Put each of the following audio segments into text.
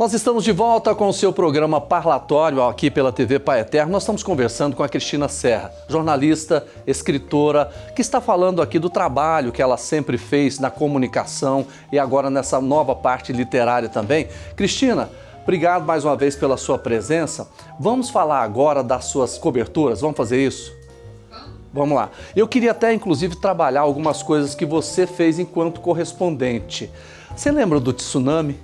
Nós estamos de volta com o seu programa Parlatório aqui pela TV Pai Eterno. Nós estamos conversando com a Cristina Serra, jornalista, escritora, que está falando aqui do trabalho que ela sempre fez na comunicação e agora nessa nova parte literária também. Cristina, obrigado mais uma vez pela sua presença. Vamos falar agora das suas coberturas, vamos fazer isso? Vamos lá. Eu queria até, inclusive, trabalhar algumas coisas que você fez enquanto correspondente. Você lembra do tsunami?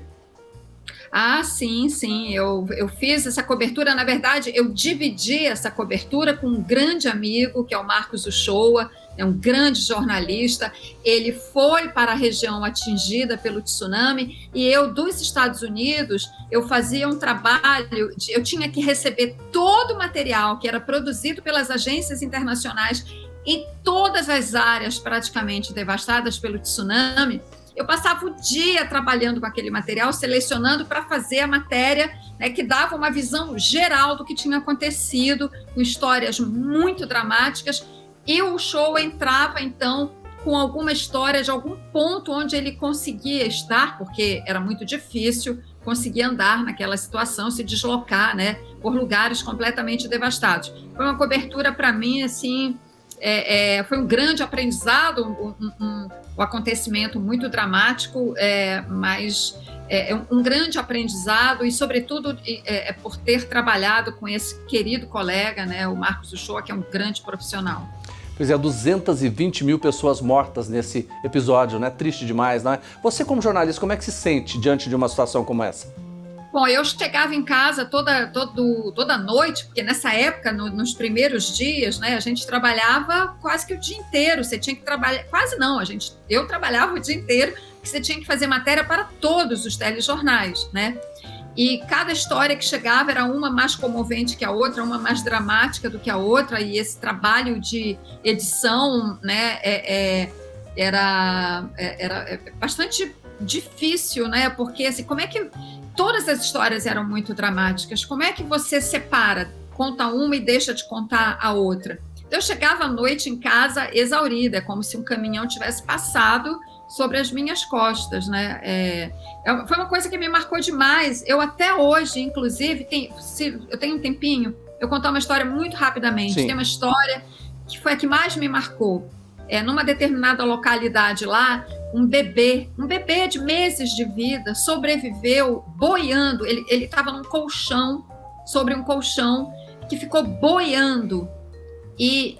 Ah, sim. Eu fiz essa cobertura. Na verdade, eu dividi essa cobertura com um grande amigo, que é o Marcos Uchoa, é um grande jornalista. Ele foi para a região atingida pelo tsunami e eu, dos Estados Unidos, eu fazia um trabalho, eu tinha que receber todo o material que era produzido pelas agências internacionais em todas as áreas praticamente devastadas pelo tsunami. Eu passava o dia trabalhando com aquele material, selecionando para fazer a matéria, né, que dava uma visão geral do que tinha acontecido, com histórias muito dramáticas, e o show entrava, então, com alguma história de algum ponto onde ele conseguia estar, porque era muito difícil conseguir andar naquela situação, se deslocar, né, por lugares completamente devastados. Foi uma cobertura, para mim, assim... foi um grande aprendizado, um acontecimento muito dramático, mas um grande aprendizado e, sobretudo, por ter trabalhado com esse querido colega, né, o Marcos Uchoa, que é um grande profissional. Pois é, 220 mil pessoas mortas nesse episódio, né? Triste demais, não é? Você, como jornalista, como é que se sente diante de uma situação como essa? Bom, eu chegava em casa toda noite, porque nessa época, nos primeiros dias, né, a gente trabalhava quase que o dia inteiro. Você tinha que trabalhar, quase não, eu trabalhava o dia inteiro, porque você tinha que fazer matéria para todos os telejornais, né? E cada história que chegava era uma mais comovente que a outra, uma mais dramática do que a outra, e esse trabalho de edição, né, era bastante difícil, né? Porque assim, como é que todas as histórias eram muito dramáticas, como é que você separa, conta uma e deixa de contar a outra? Eu chegava à noite em casa exaurida, como se um caminhão tivesse passado sobre as minhas costas, né? Foi uma coisa que me marcou demais. Eu até hoje, inclusive, eu tenho um tempinho, eu contar uma história muito rapidamente. Sim. Tem uma história que foi a que mais me marcou. Numa determinada localidade lá, um bebê de meses de vida, sobreviveu boiando. Ele estava num colchão, sobre um colchão, que ficou boiando. E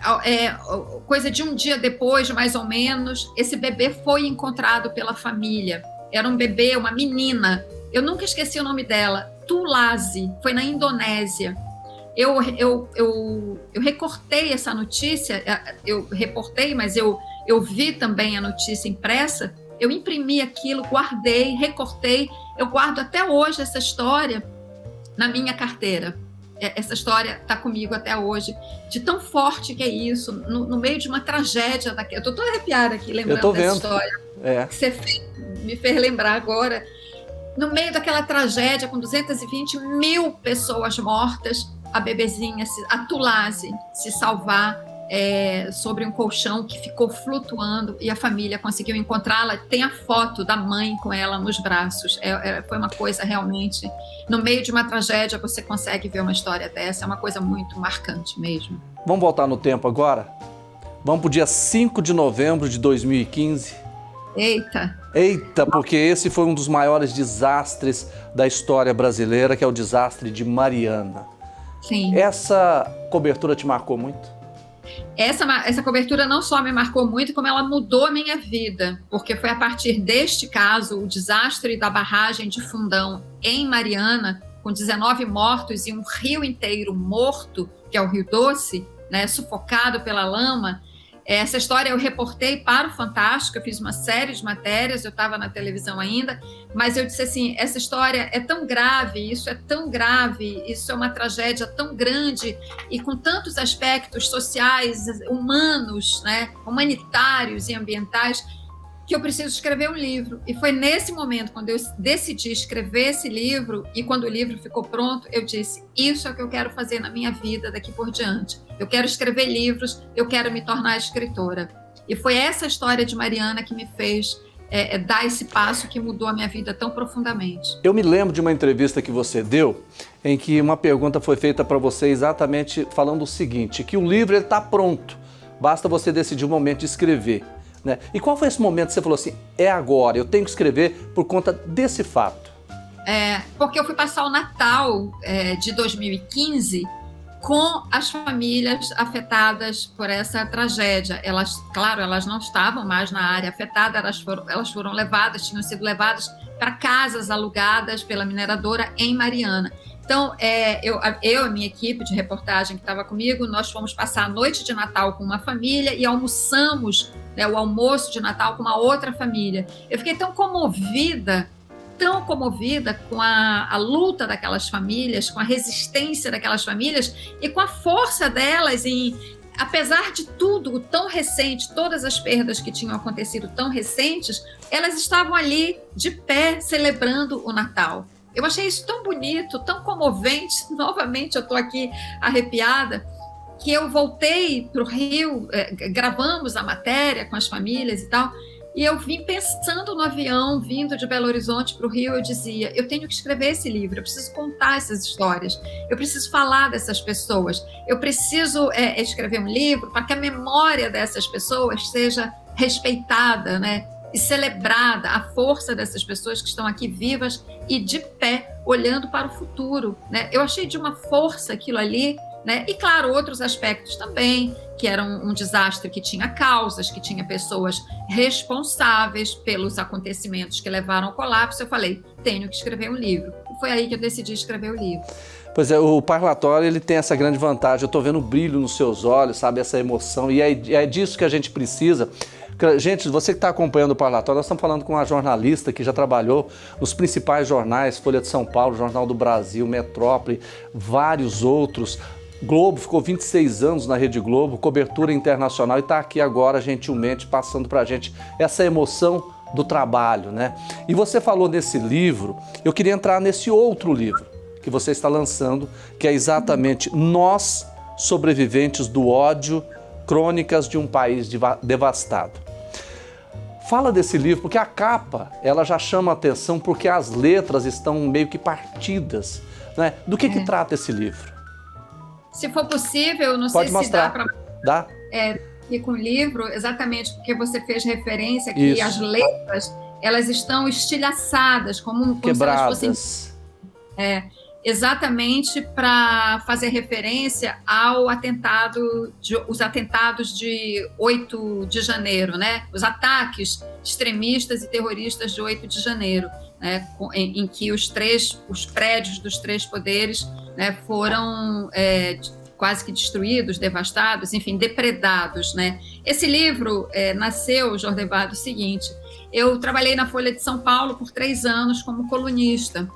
coisa de um dia depois, mais ou menos, esse bebê foi encontrado pela família. Era um bebê, uma menina. Eu nunca esqueci o nome dela, Tulasi, foi na Indonésia. Eu recortei essa notícia, eu reportei, mas eu vi também a notícia impressa, eu imprimi aquilo, guardei, recortei, eu guardo até hoje essa história na minha carteira. Essa história está comigo até hoje, de tão forte que é isso, no meio de uma tragédia. Eu estou toda arrepiada aqui, lembrando dessa história. Que você me fez lembrar agora. No meio daquela tragédia, com 220 mil pessoas mortas, a bebezinha, a Tulasi, se salvar sobre um colchão que ficou flutuando e a família conseguiu encontrá-la. Tem a foto da mãe com ela nos braços. Foi uma coisa realmente... No meio de uma tragédia, você consegue ver uma história dessa. É uma coisa muito marcante mesmo. Vamos voltar no tempo agora? Vamos para o dia 5 de novembro de 2015. Eita, porque esse foi um dos maiores desastres da história brasileira, que é o desastre de Mariana. Sim. Essa cobertura te marcou muito? Essa cobertura não só me marcou muito, como ela mudou a minha vida, porque foi a partir deste caso, o desastre da barragem de Fundão em Mariana, com 19 mortos e um rio inteiro morto, que é o Rio Doce, né, sufocado pela lama. Essa história eu reportei para o Fantástico, eu fiz uma série de matérias, eu estava na televisão ainda, mas eu disse assim, essa história é tão grave, isso é uma tragédia tão grande e com tantos aspectos sociais, humanos, né, humanitários e ambientais, que eu preciso escrever um livro. E foi nesse momento, quando eu decidi escrever esse livro, e quando o livro ficou pronto, eu disse, isso é o que eu quero fazer na minha vida daqui por diante. Eu quero escrever livros, eu quero me tornar escritora. E foi essa história de Mariana que me fez dar esse passo que mudou a minha vida tão profundamente. Eu me lembro de uma entrevista que você deu, em que uma pergunta foi feita para você exatamente falando o seguinte, que o livro está pronto, basta você decidir o momento de escrever. Né? E qual foi esse momento que você falou assim, é agora, eu tenho que escrever por conta desse fato? Porque eu fui passar o Natal de 2015 com as famílias afetadas por essa tragédia. Elas, claro, elas não estavam mais na área afetada, elas foram levadas, tinham sido levadas para casas alugadas pela mineradora em Mariana. Então, eu e a minha equipe de reportagem que estava comigo, nós fomos passar a noite de Natal com uma família e almoçamos, né, o almoço de Natal com uma outra família. Eu fiquei tão comovida com a luta daquelas famílias, com a resistência daquelas famílias e com a força delas apesar de tudo tão recente, todas as perdas que tinham acontecido tão recentes, elas estavam ali de pé celebrando o Natal. Eu achei isso tão bonito, tão comovente, novamente eu estou aqui arrepiada, que eu voltei para o Rio, gravamos a matéria com as famílias e tal, e eu vim pensando no avião, vindo de Belo Horizonte para o Rio, eu dizia, eu tenho que escrever esse livro, eu preciso contar essas histórias, eu preciso falar dessas pessoas, eu preciso escrever um livro para que a memória dessas pessoas seja respeitada, né? E celebrada, a força dessas pessoas que estão aqui vivas e de pé, olhando para o futuro. Né? Eu achei de uma força aquilo ali, né? E claro, outros aspectos também, que era um desastre que tinha causas, que tinha pessoas responsáveis pelos acontecimentos que levaram ao colapso. Eu falei, tenho que escrever um livro. E foi aí que eu decidi escrever o livro. Pois é, o Parlatório, ele tem essa grande vantagem, eu estou vendo o brilho nos seus olhos, sabe, essa emoção, e é disso que a gente precisa. Gente, você que está acompanhando o Parlatório, nós estamos falando com uma jornalista que já trabalhou nos principais jornais, Folha de São Paulo, Jornal do Brasil, Metrópole, vários outros. Globo, ficou 26 anos na Rede Globo, cobertura internacional e está aqui agora, gentilmente, passando para a gente essa emoção do trabalho, né? E você falou nesse livro, eu queria entrar nesse outro livro que você está lançando, que é exatamente Nós, Sobreviventes do Ódio, Crônicas de um País Devastado. Fala desse livro, porque a capa, ela já chama a atenção porque as letras estão meio que partidas, né? Do que trata esse livro? Se for possível, não Pode sei mostrar. se dá para... Dá? E com o livro, exatamente porque você fez referência que Isso. as letras, elas estão estilhaçadas, como Quebradas. se elas fossem... exatamente para fazer referência os atentados de 8 de janeiro, né? Os ataques extremistas e terroristas de 8 de janeiro, né? em que os prédios dos 3 poderes, né, foram quase que destruídos, devastados, enfim, depredados, né? Esse livro nasceu, Jordevá, do seguinte: eu trabalhei na Folha de São Paulo por 3 anos como colunista.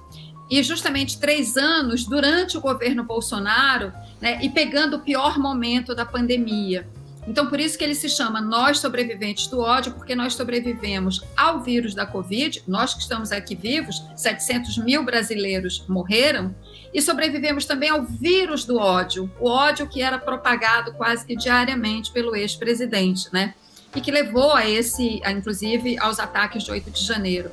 E justamente 3 anos durante o governo Bolsonaro, né, e pegando o pior momento da pandemia. Então, por isso que ele se chama Nós Sobreviventes do Ódio, porque nós sobrevivemos ao vírus da Covid, nós que estamos aqui vivos, 700 mil brasileiros morreram, e sobrevivemos também ao vírus do ódio, o ódio que era propagado quase que diariamente pelo ex-presidente, né? E que levou inclusive, aos ataques de 8 de janeiro.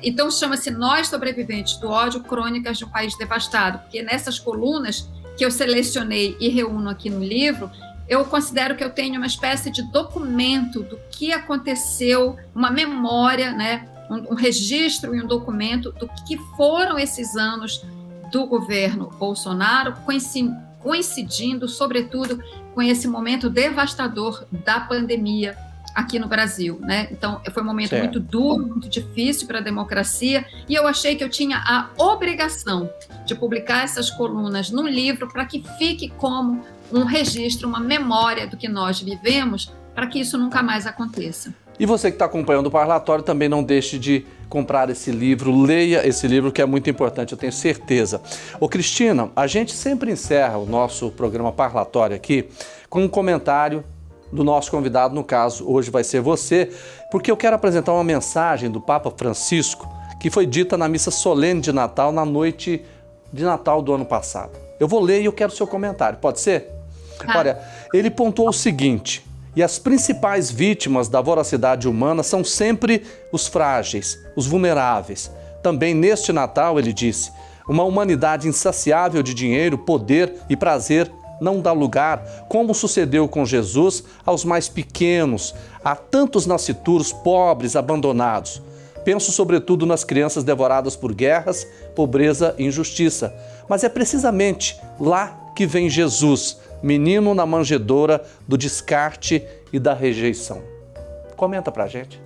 Então, chama-se Nós Sobreviventes do Ódio, Crônicas de um País Devastado, porque nessas colunas que eu selecionei e reúno aqui no livro, eu considero que eu tenho uma espécie de documento do que aconteceu, uma memória, né, um registro e um documento do que foram esses anos do governo Bolsonaro, coincidindo, sobretudo, com esse momento devastador da pandemia aqui no Brasil, né? Então, foi um momento muito duro, muito difícil para a democracia, e eu achei que eu tinha a obrigação de publicar essas colunas num livro para que fique como um registro, uma memória do que nós vivemos, para que isso nunca mais aconteça. E você que está acompanhando o Parlatório, também não deixe de comprar esse livro, leia esse livro que é muito importante, eu tenho certeza. Ô Cristina, a gente sempre encerra o nosso programa Parlatório aqui com um comentário do nosso convidado, no caso, hoje vai ser você, porque eu quero apresentar uma mensagem do Papa Francisco que foi dita na missa solene de Natal, na noite de Natal do ano passado. Eu vou ler e eu quero o seu comentário, pode ser? Olha, ele pontuou o seguinte: E as principais vítimas da voracidade humana são sempre os frágeis, os vulneráveis. Também neste Natal, ele disse, uma humanidade insaciável de dinheiro, poder e prazer não dá lugar, como sucedeu com Jesus, aos mais pequenos, a tantos nascituros pobres, abandonados. Penso sobretudo nas crianças devoradas por guerras, pobreza e injustiça. Mas é precisamente lá que vem Jesus, menino na manjedoura do descarte e da rejeição. Comenta pra gente.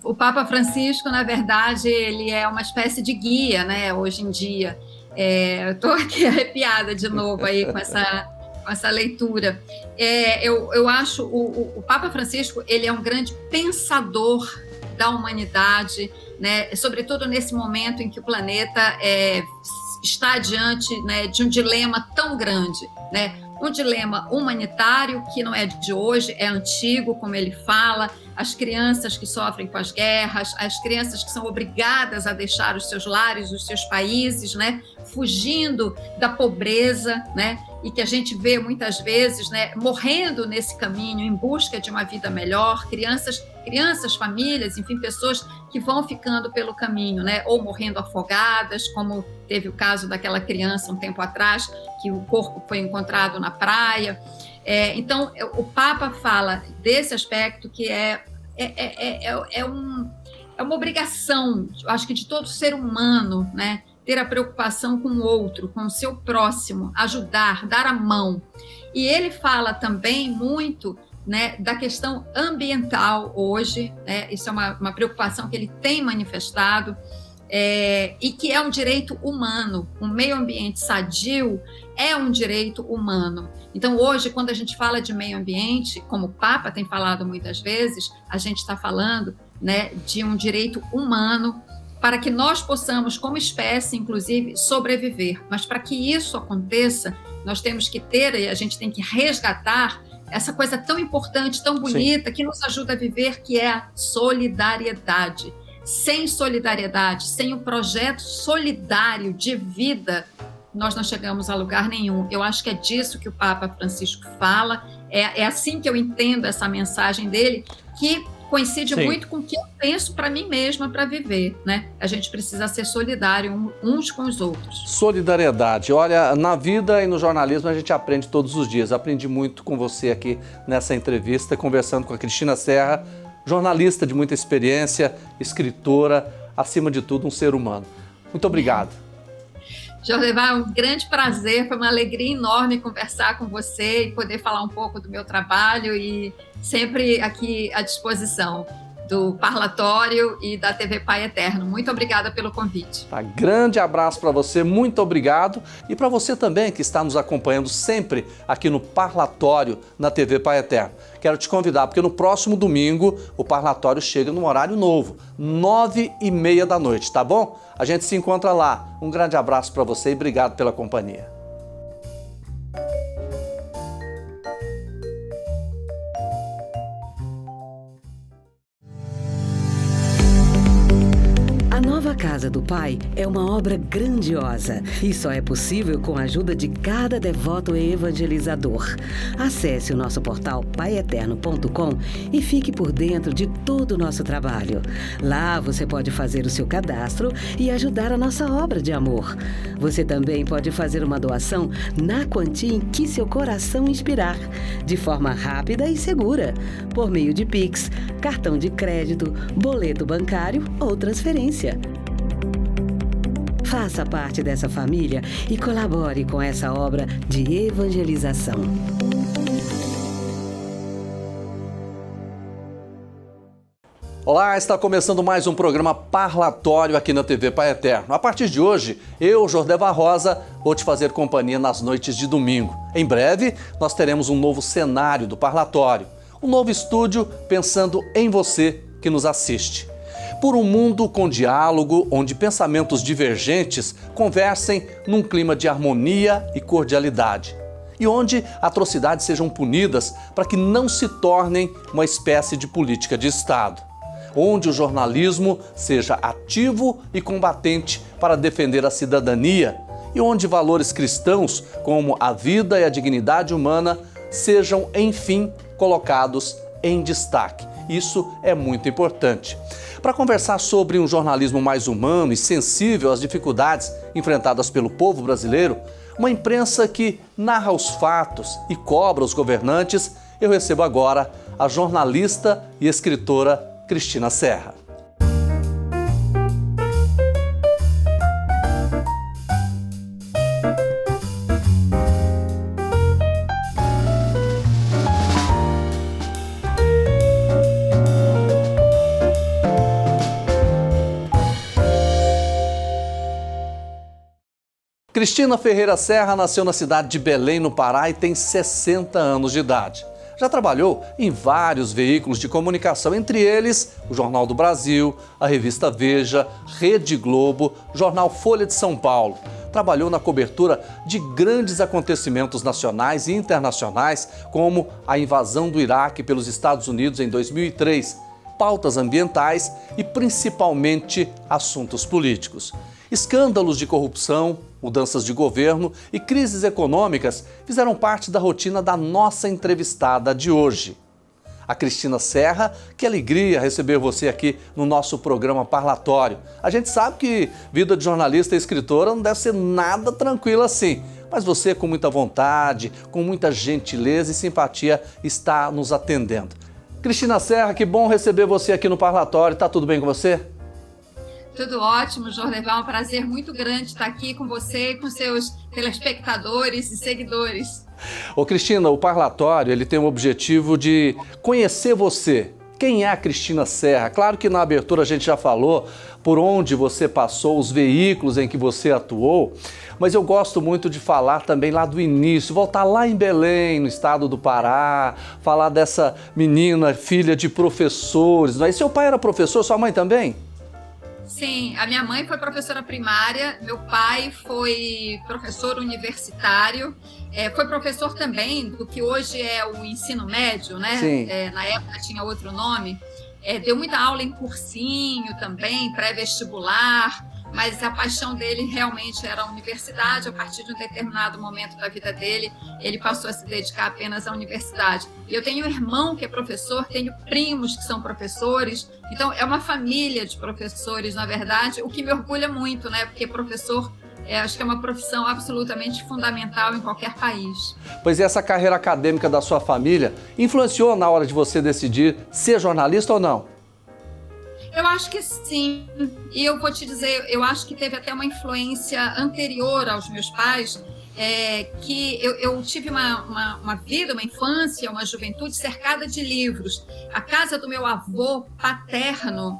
O Papa Francisco, na verdade, ele é uma espécie de guia, né, hoje em dia. Eu estou aqui arrepiada de novo aí com essa leitura. Eu acho o Papa Francisco, ele é um grande pensador da humanidade, né, sobretudo nesse momento em que o planeta está diante, né, de um dilema tão grande, né? Um dilema humanitário que não é de hoje, é antigo, como ele fala, as crianças que sofrem com as guerras, as crianças que são obrigadas a deixar os seus lares, os seus países, né, fugindo da pobreza, né, e que a gente vê muitas vezes, né, morrendo nesse caminho em busca de uma vida melhor, crianças, famílias, enfim, pessoas que vão ficando pelo caminho, né, ou morrendo afogadas, como teve o caso daquela criança um tempo atrás, que o corpo foi encontrado na praia. Então, o Papa fala desse aspecto que é uma obrigação, acho que de todo ser humano, né, ter a preocupação com o outro, com o seu próximo, ajudar, dar a mão. E ele fala também muito, né, da questão ambiental hoje, né, isso é uma preocupação que ele tem manifestado, e que é um direito humano. Um meio ambiente sadio é um direito humano. Então, hoje, quando a gente fala de meio ambiente, como o Papa tem falado muitas vezes, a gente está falando, né, de um direito humano para que nós possamos, como espécie, inclusive, sobreviver. Mas para que isso aconteça, nós temos que ter, e a gente tem que resgatar essa coisa tão importante, tão bonita, Sim. que nos ajuda a viver, que é a solidariedade. Sem solidariedade, sem um projeto solidário de vida, nós não chegamos a lugar nenhum. Eu acho que é disso que o Papa Francisco fala, é assim que eu entendo essa mensagem dele, que coincide Sim. muito com o que eu penso para mim mesma para viver, né? A gente precisa ser solidário uns com os outros. Solidariedade. Olha, na vida e no jornalismo a gente aprende todos os dias. Aprendi muito com você aqui nessa entrevista, conversando com a Cristina Serra, jornalista de muita experiência, escritora, acima de tudo, um ser humano. Muito obrigado. Jordevar, um grande prazer, foi uma alegria enorme conversar com você e poder falar um pouco do meu trabalho e sempre aqui à disposição do Parlatório e da TV Pai Eterno. Muito obrigada pelo convite. Tá, grande abraço para você, muito obrigado. E para você também que está nos acompanhando sempre aqui no Parlatório na TV Pai Eterno. Quero te convidar, porque no próximo domingo o Parlatório chega num horário novo, 9h30 da noite, tá bom? A gente se encontra lá. Um grande abraço para você e obrigado pela companhia. A Nova Casa do Pai é uma obra grandiosa e só é possível com a ajuda de cada devoto e evangelizador. Acesse o nosso portal paieterno.com e fique por dentro de todo o nosso trabalho. Lá você pode fazer o seu cadastro e ajudar a nossa obra de amor. Você também pode fazer uma doação na quantia em que seu coração inspirar, de forma rápida e segura, por meio de Pix, cartão de crédito, boleto bancário ou transferência. Faça parte dessa família e colabore com essa obra de evangelização. Olá, está começando mais um programa Parlatório aqui na TV Pai Eterno. A partir de hoje, eu, Jordevar Rosa, vou te fazer companhia nas noites de domingo. Em breve, nós teremos um novo cenário do Parlatório, um novo estúdio pensando em você que nos assiste. Por um mundo com diálogo, onde pensamentos divergentes conversem num clima de harmonia e cordialidade. E onde atrocidades sejam punidas para que não se tornem uma espécie de política de Estado. Onde o jornalismo seja ativo e combatente para defender a cidadania. E onde valores cristãos, como a vida e a dignidade humana, sejam, enfim, colocados em destaque. Isso é muito importante. Para conversar sobre um jornalismo mais humano e sensível às dificuldades enfrentadas pelo povo brasileiro, uma imprensa que narra os fatos e cobra os governantes, eu recebo agora a jornalista e escritora Cristina Serra. Cristina Ferreira Serra nasceu na cidade de Belém, no Pará, e tem 60 anos de idade. Já trabalhou em vários veículos de comunicação, entre eles o Jornal do Brasil, a revista Veja, Rede Globo, Jornal Folha de São Paulo. Trabalhou na cobertura de grandes acontecimentos nacionais e internacionais, como a invasão do Iraque pelos Estados Unidos em 2003, pautas ambientais e principalmente assuntos políticos. Escândalos de corrupção, mudanças de governo e crises econômicas fizeram parte da rotina da nossa entrevistada de hoje. A Cristina Serra, que alegria receber você aqui no nosso programa Parlatório. A gente sabe que vida de jornalista e escritora não deve ser nada tranquila assim, mas você, com muita vontade, com muita gentileza e simpatia, está nos atendendo. Cristina Serra, que bom receber você aqui no Parlatório. Tá tudo bem com você? Tudo ótimo, Jorneval. É um prazer muito grande estar aqui com você e com seus telespectadores e seguidores. Ô Cristina, o Parlatório ele tem o objetivo de conhecer você. Quem é a Cristina Serra? Claro que na abertura a gente já falou por onde você passou, os veículos em que você atuou, mas eu gosto muito de falar também lá do início, voltar lá em Belém, no estado do Pará, falar dessa menina, filha de professores. E seu pai era professor, sua mãe também? Sim, a minha mãe foi professora primária, meu pai foi professor universitário, foi professor também do que hoje é o ensino médio, né? Sim. Na época tinha outro nome. Deu muita aula em cursinho também, pré-vestibular, mas a paixão dele realmente era a universidade. A partir de um determinado momento da vida dele, ele passou a se dedicar apenas à universidade. E eu tenho um irmão que é professor, tenho primos que são professores, então é uma família de professores, na verdade, o que me orgulha muito, né? Porque professor, acho que é uma profissão absolutamente fundamental em qualquer país. Pois essa carreira acadêmica da sua família influenciou na hora de você decidir ser jornalista ou não? Eu acho que sim, e eu vou te dizer, eu acho que teve até uma influência anterior aos meus pais, que eu tive uma vida, uma infância, uma juventude cercada de livros. A casa do meu avô paterno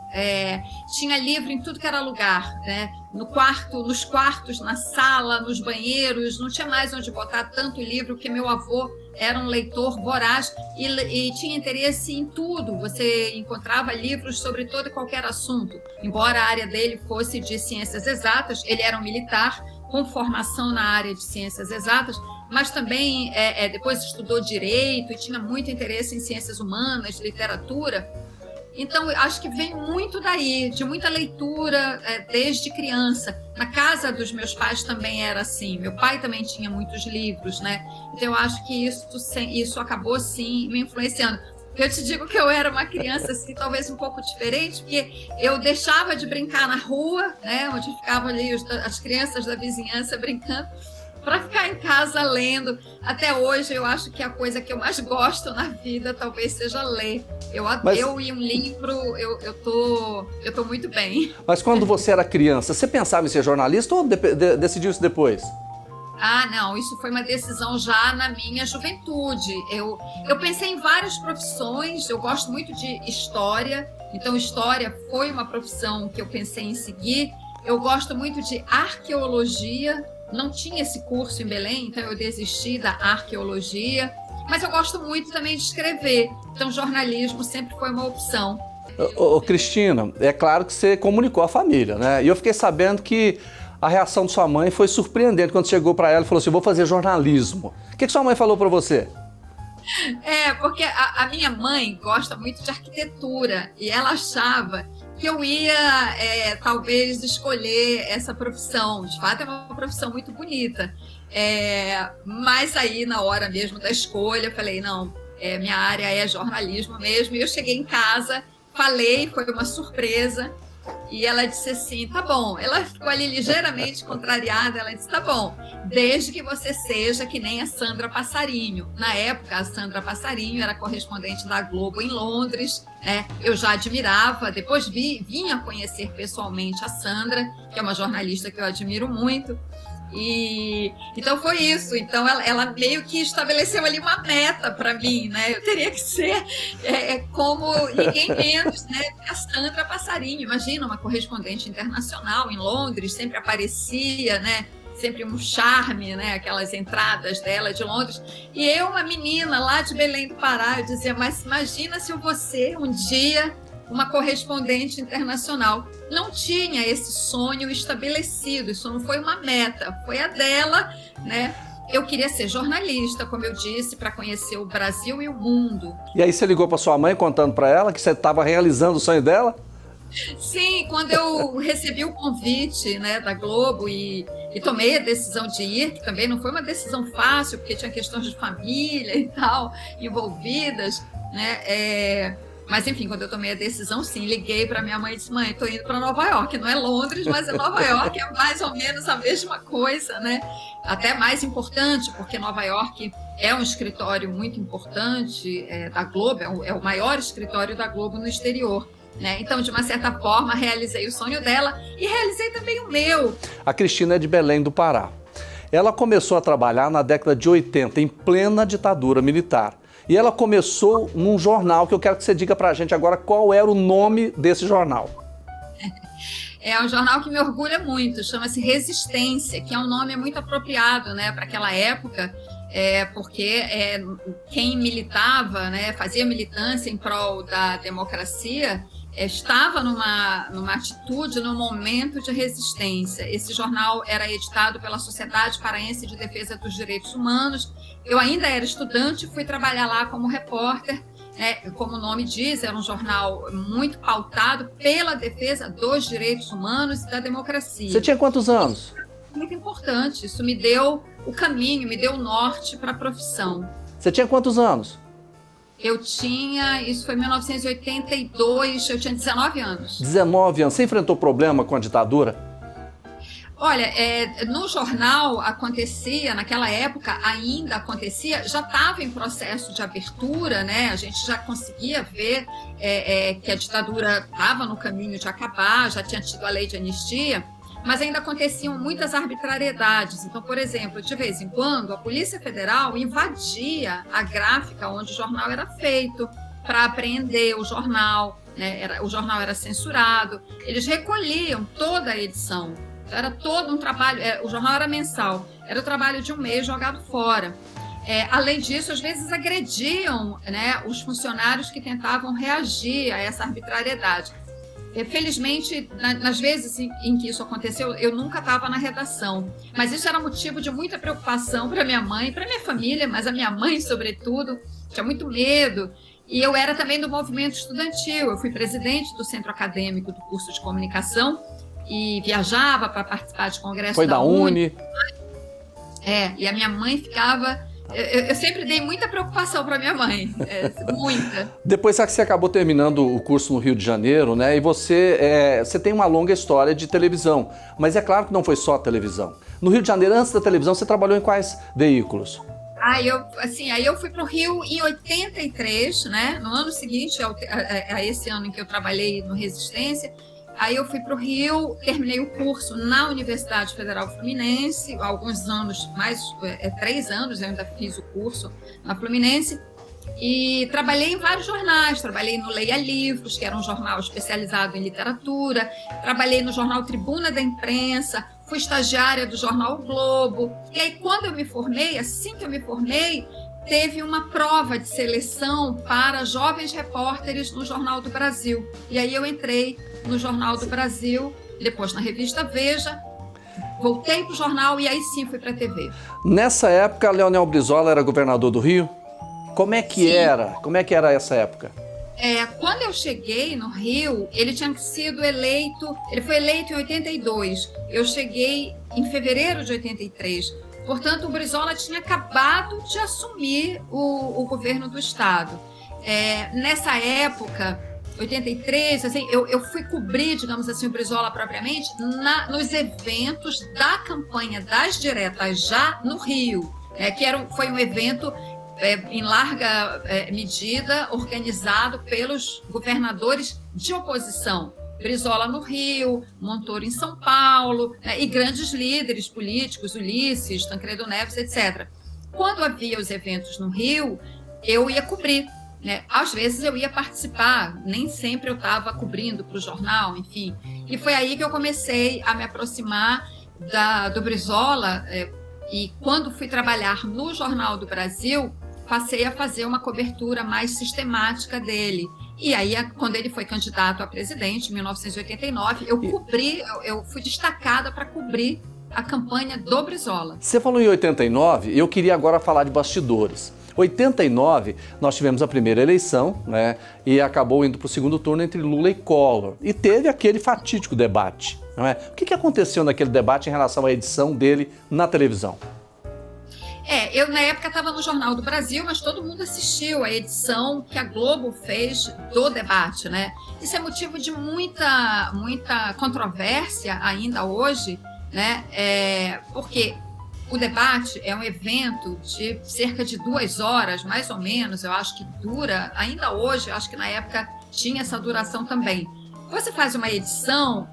tinha livro em tudo que era lugar, né? Nos quartos, na sala, nos banheiros, não tinha mais onde botar tanto livro, porque meu avô era um leitor voraz e tinha interesse em tudo. Você encontrava livros sobre todo e qualquer assunto. Embora a área dele fosse de ciências exatas, ele era um militar com formação na área de ciências exatas, mas também depois estudou direito e tinha muito interesse em ciências humanas, literatura. Então, eu acho que vem muito daí, de muita leitura desde criança. Na casa dos meus pais também era assim. Meu pai também tinha muitos livros, né? Então, eu acho que isso acabou, sim, me influenciando. Eu te digo que eu era uma criança, assim, talvez um pouco diferente, porque eu deixava de brincar na rua, né? Onde ficavam ali as crianças da vizinhança brincando, para ficar em casa lendo. Até hoje, eu acho que a coisa que eu mais gosto na vida talvez seja ler. Eu e um livro, eu tô muito bem. Mas quando você era criança, você pensava em ser jornalista ou decidiu isso depois? Ah, não, isso foi uma decisão já na minha juventude. Eu pensei em várias profissões, eu gosto muito de história, então história foi uma profissão que eu pensei em seguir. Eu gosto muito de arqueologia, não tinha esse curso em Belém, então eu desisti da arqueologia, mas eu gosto muito também de escrever, então jornalismo sempre foi uma opção. Cristina, é claro que você comunicou à família, né? E eu fiquei sabendo que a reação de sua mãe foi surpreendente quando chegou para ela e falou assim: vou fazer jornalismo. O que sua mãe falou para você? Porque a minha mãe gosta muito de arquitetura e ela achava que eu ia, talvez, escolher essa profissão. De fato, é uma profissão muito bonita. Mas aí, na hora mesmo da escolha, eu falei, não, minha área é jornalismo mesmo. E eu cheguei em casa, falei, foi uma surpresa. E ela disse assim, tá bom. Ela ficou ali ligeiramente contrariada. Ela disse, tá bom, desde que você seja que nem a Sandra Passarinho. Na época, a Sandra Passarinho era correspondente da Globo em Londres, né? Eu já admirava, depois vinha conhecer pessoalmente a Sandra, que é uma jornalista que eu admiro muito. E então foi isso. Então ela meio que estabeleceu ali uma meta para mim, né? Eu teria que ser como ninguém menos, né? A Sandra Passarinho. Imagina, uma correspondente internacional em Londres, sempre aparecia, né? Sempre um charme, né? Aquelas entradas dela de Londres. E eu, uma menina lá de Belém do Pará, eu dizia, mas imagina se eu vou ser um dia uma correspondente internacional. Não tinha esse sonho estabelecido, isso não foi uma meta, foi a dela, né? Eu queria ser jornalista, como eu disse, para conhecer o Brasil e o mundo. E aí você ligou para sua mãe contando para ela que você estava realizando o sonho dela? Sim, quando eu recebi o convite, né, da Globo e tomei a decisão de ir, que também não foi uma decisão fácil, porque tinha questões de família e tal envolvidas, né? Mas, enfim, quando eu tomei a decisão, sim, liguei para minha mãe e disse, mãe, estou indo para Nova York. Não é Londres, mas é Nova York, é mais ou menos a mesma coisa, né? Até mais importante, porque Nova York é um escritório muito importante da Globo, é o maior escritório da Globo no exterior, né? Então, de uma certa forma, realizei o sonho dela e realizei também o meu. A Cristina é de Belém do Pará. Ela começou a trabalhar na década de 80, em plena ditadura militar. E ela começou num jornal, que eu quero que você diga pra gente agora qual era o nome desse jornal. É um jornal que me orgulha muito, chama-se Resistência, que é um nome muito apropriado, né, para aquela época, porque quem militava, né, fazia militância em prol da democracia, estava numa atitude, num momento de resistência. Esse jornal era editado pela Sociedade Paraense de Defesa dos Direitos Humanos. Eu ainda era estudante, fui trabalhar lá como repórter, como o nome diz, era um jornal muito pautado pela defesa dos direitos humanos e da democracia. Você tinha quantos anos? Muito importante, isso me deu o caminho, me deu o norte para a profissão. Você tinha quantos anos? Isso foi em 1982, eu tinha 19 anos. 19 anos. Você enfrentou problema com a ditadura? Olha, no jornal acontecia, naquela época ainda acontecia, já estava em processo de abertura, né? A gente já conseguia ver que a ditadura estava no caminho de acabar, já tinha tido a lei de anistia, mas ainda aconteciam muitas arbitrariedades. Então, por exemplo, de vez em quando, a Polícia Federal invadia a gráfica onde o jornal era feito para apreender o jornal, né? O jornal era censurado, eles recolhiam toda a edição. Era todo um trabalho, o jornal era mensal, era o trabalho de um mês jogado fora. Além disso, às vezes agrediam, né, os funcionários que tentavam reagir a essa arbitrariedade. Felizmente, nas vezes em que isso aconteceu, eu nunca estava na redação, mas isso era motivo de muita preocupação para minha mãe, para minha família, mas a minha mãe, sobretudo, tinha muito medo. E eu era também do movimento estudantil, eu fui presidente do centro acadêmico do curso de comunicação e viajava para participar de congressos. Foi da Uni. E a minha mãe ficava... Eu sempre dei muita preocupação para minha mãe, muita. Depois que você acabou terminando o curso no Rio de Janeiro, né? E você tem uma longa história de televisão, mas é claro que não foi só televisão. No Rio de Janeiro, antes da televisão, você trabalhou em quais veículos? Aí eu fui para o Rio em 83, né? No ano seguinte a esse ano em que eu trabalhei no Resistência. Aí eu fui para o Rio, terminei o curso na Universidade Federal Fluminense, há alguns anos, 3 anos eu ainda fiz o curso na Fluminense, e trabalhei em vários jornais, trabalhei no Leia Livros, que era um jornal especializado em literatura, trabalhei no jornal Tribuna da Imprensa, fui estagiária do jornal O Globo, e aí quando eu me formei, assim que eu me formei, teve uma prova de seleção para jovens repórteres no Jornal do Brasil. E aí eu entrei no Jornal do Brasil, depois na revista Veja, voltei para o jornal e aí sim fui para a TV. Nessa época, Leonel Brizola era governador do Rio? Como é que era? Como é que era essa época? Quando eu cheguei no Rio, ele tinha sido eleito, ele foi eleito em 82. Eu cheguei em fevereiro de 83. Portanto, o Brizola tinha acabado de assumir o governo do Estado. Nessa época, 83, assim, eu fui cobrir, digamos assim, o Brizola propriamente nos eventos da campanha das diretas já no Rio, que foi um evento em larga medida organizado pelos governadores de oposição. Brizola no Rio, Montoro em São Paulo, e grandes líderes políticos, Ulisses, Tancredo Neves, etc. Quando havia os eventos no Rio, eu ia cobrir. Às vezes eu ia participar, nem sempre eu estava cobrindo para o jornal, enfim. E foi aí que eu comecei a me aproximar do Brizola, e quando fui trabalhar no Jornal do Brasil, passei a fazer uma cobertura mais sistemática dele. E aí, quando ele foi candidato a presidente, em 1989, eu fui destacada para cobrir a campanha do Brizola. Você falou em 89, eu queria agora falar de bastidores. 89, nós tivemos a primeira eleição, né, e acabou indo para o segundo turno entre Lula e Collor. E teve aquele fatídico debate, não é? O que aconteceu naquele debate em relação à edição dele na televisão? Eu na época estava no Jornal do Brasil, mas todo mundo assistiu a edição que a Globo fez do debate, né? Isso é motivo de muita controvérsia ainda hoje, né? Porque o debate é um evento de cerca de 2 horas, mais ou menos, eu acho que dura, ainda hoje, eu acho que na época tinha essa duração também. Você faz uma edição,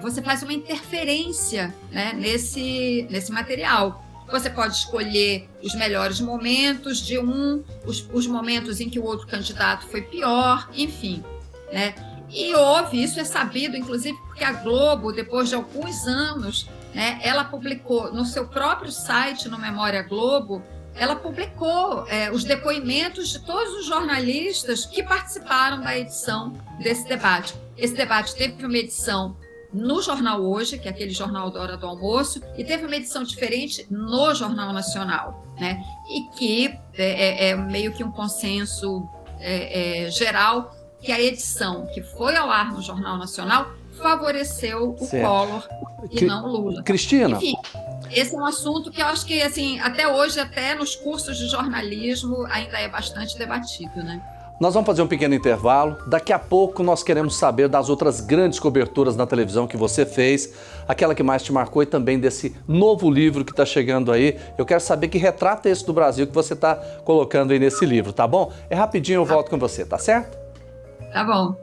você faz uma interferência, né, nesse material. Você pode escolher os melhores momentos de os momentos em que o outro candidato foi pior, enfim, né? E isso é sabido, inclusive, porque a Globo, depois de alguns anos, né, ela publicou no seu próprio site, no Memória Globo, ela publicou os depoimentos de todos os jornalistas que participaram da edição desse debate. Esse debate teve uma edição no Jornal Hoje, que é aquele jornal da hora do almoço, e teve uma edição diferente no Jornal Nacional, né? E que é meio que um consenso geral que a edição que foi ao ar no Jornal Nacional favoreceu o Collor e não o Lula. Cristina. Enfim, esse é um assunto que eu acho que, assim, até hoje, até nos cursos de jornalismo, ainda é bastante debatido, né? Nós vamos fazer um pequeno intervalo. Daqui a pouco nós queremos saber das outras grandes coberturas na televisão que você fez, aquela que mais te marcou e também desse novo livro que está chegando aí. Eu quero saber que retrato é esse do Brasil que você está colocando aí nesse livro, tá bom? Rapidinho eu volto com você, tá certo? Tá bom.